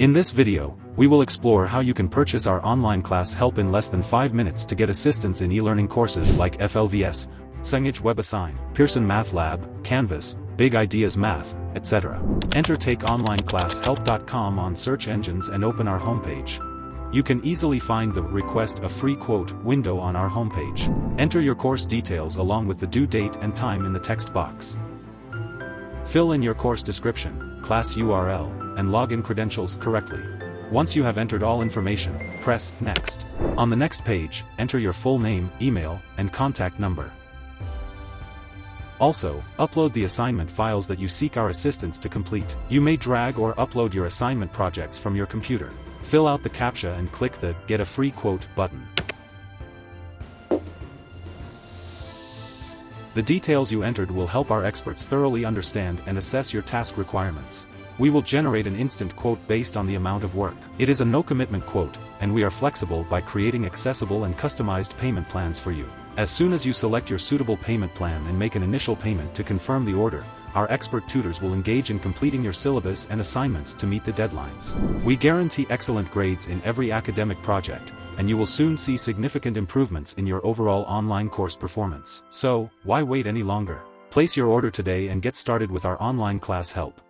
In this video, we will explore how you can purchase our online class help in less than 5 minutes to get assistance in e-learning courses like FLVS, Cengage Webassign, Pearson Mathlab, Canvas, Big Ideas Math, etc. Enter TakeOnlineClassHelp.com on search engines and open our homepage. You can easily find the Request a Free Quote window on our homepage. Enter your course details along with the due date and time in the text box. Fill in your course description, class URL, and login credentials correctly. Once you have entered all information, press Next. On the next page, enter your full name, email, and contact number. Also, upload the assignment files that you seek our assistance to complete. You may drag or upload your assignment projects from your computer. Fill out the CAPTCHA and click the Get a Free Quote button. The details you entered will help our experts thoroughly understand and assess your task requirements. We will generate an instant quote based on the amount of work. It is a no-commitment quote, and we are flexible by creating accessible and customized payment plans for you. As soon as you select your suitable payment plan and make an initial payment to confirm the order, our expert tutors will engage in completing your syllabus and assignments to meet the deadlines. We guarantee excellent grades in every academic project, and you will soon see significant improvements in your overall online course performance. So, why wait any longer? Place your order today and get started with our online class help.